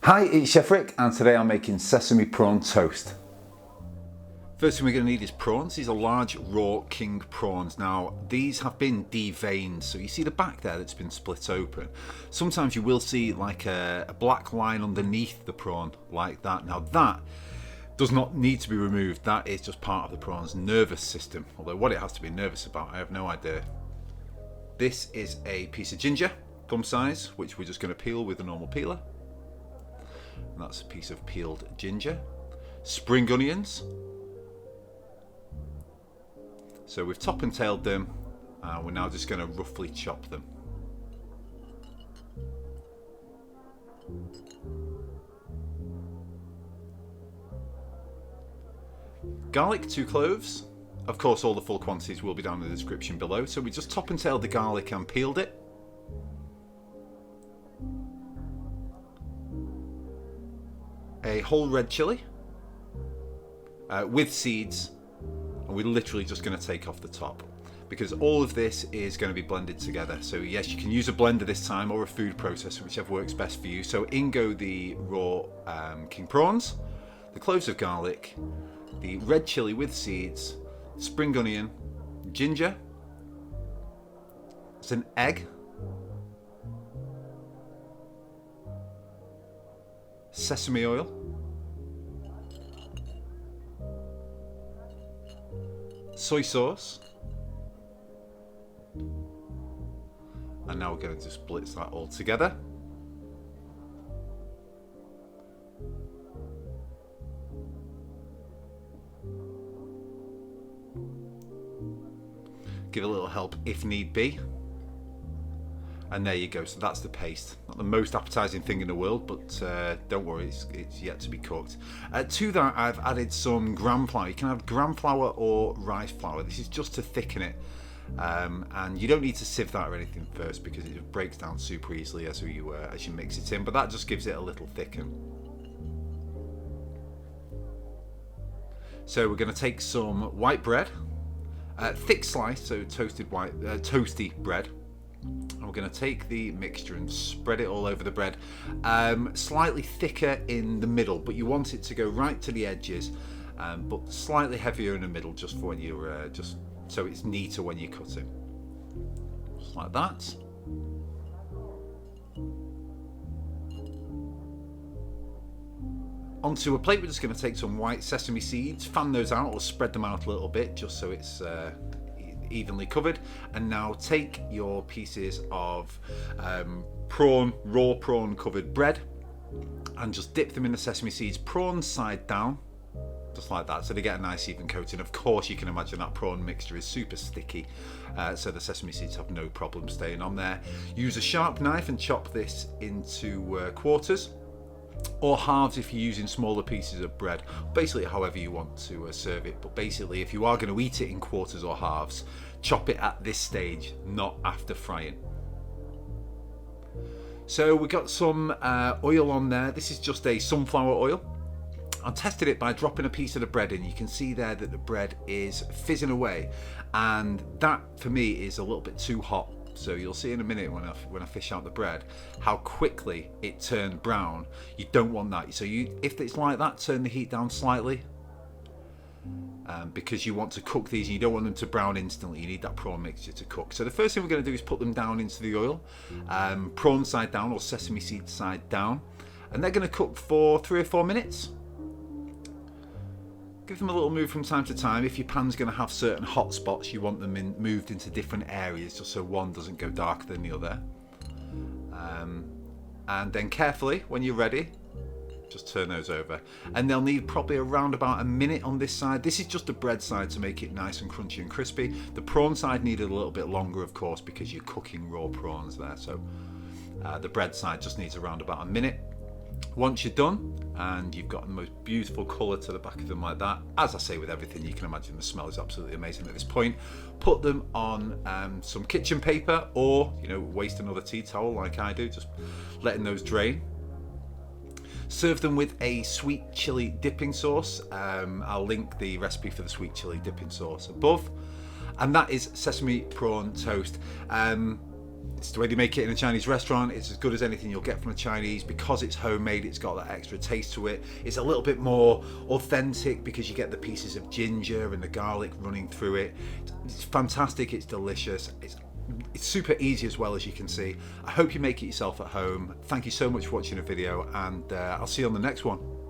Hi, it's Chef Rick, and today I'm making sesame prawn toast. First thing we're going to need is prawns. These are large raw king prawns. Now these have been deveined, so you see the back there that's been split open. Sometimes you will see like a black line underneath the prawn like that. Now that does not need to be removed. That is just part of the prawn's nervous system, although what it has to be nervous about I have no idea. This is a piece of ginger, thumb size, which we're just going to peel with a normal peeler. And that's a piece of peeled ginger. Spring onions. So we've top and tailed them, and we're now just going to roughly chop them. Garlic, 2 cloves. Of course, all the full quantities will be down in the description below. So we just top and tailed the garlic and peeled it. A whole red chilli with seeds, and we're literally just going to take off the top because all of this is going to be blended together. So yes, you can use a blender this time or a food processor, whichever works best for you. So in go the raw king prawns, the cloves of garlic, the red chilli with seeds, spring onion, ginger, it's an egg, sesame oil, soy sauce, and now we're going to just blitz that all together. Give a little help if need be. And there you go, so that's the paste. Not the most appetizing thing in the world, but don't worry, it's yet to be cooked. To that, I've added some gram flour. You can have gram flour or rice flour. This is just to thicken it. And you don't need to sieve that or anything first because it breaks down super easily as you mix it in, but that just gives it a little thicken. So we're going to take some white bread, thick slice, so toasted white, toasty bread. And we're going to take the mixture and spread it all over the bread, slightly thicker in the middle, but you want it to go right to the edges, but slightly heavier in the middle, just for when you're just so it's neater when you cut it, just like that. Onto a plate, we're just going to take some white sesame seeds, fan those out or spread them out a little bit, just so it's evenly covered. And now take your pieces of raw prawn covered bread and just dip them in the sesame seeds, prawn side down, just like that, so they get a nice even coating. Of course, you can imagine that prawn mixture is super sticky, so the sesame seeds have no problem staying on there. Use a sharp knife and chop this into quarters or halves if you're using smaller pieces of bread, basically however you want to serve it. But basically, if you are going to eat it in quarters or halves, chop it at this stage, not after frying. So we got some oil on there. This is just a sunflower oil. I tested it by dropping a piece of the bread in. You can see there that the bread is fizzing away, and that for me is a little bit too hot. So you'll see in a minute when I fish out the bread how quickly it turned brown. You don't want that. So if it's like that, turn the heat down slightly, because you want to cook these and you don't want them to brown instantly. You need that prawn mixture to cook. So the first thing we're going to do is put them down into the oil, prawn side down or sesame seed side down, and they're going to cook for 3 or 4 minutes. Give them a little move from time to time. If your pan's going to have certain hot spots, you want them moved into different areas just so one doesn't go darker than the other. And then carefully, when you're ready, just turn those over. And they'll need probably around about a minute on this side. This is just the bread side to make it nice and crunchy and crispy. The prawn side needed a little bit longer, of course, because you're cooking raw prawns there. So the bread side just needs around about a minute. Once you're done and you've got the most beautiful colour to the back of them like that, as I say with everything, you can imagine the smell is absolutely amazing at this point. Put them on some kitchen paper, or waste another tea towel like I do, just letting those drain. Serve them with a sweet chili dipping sauce. I'll link the recipe for the sweet chili dipping sauce above. And that is sesame prawn toast. It's the way they make it in a Chinese restaurant. It's as good as anything you'll get from a Chinese. Because it's homemade, it's got that extra taste to it. It's a little bit more authentic because you get the pieces of ginger and the garlic running through it. It's fantastic, it's delicious. It's super easy as well, as you can see. I hope you make it yourself at home. Thank you so much for watching the video, and I'll see you on the next one.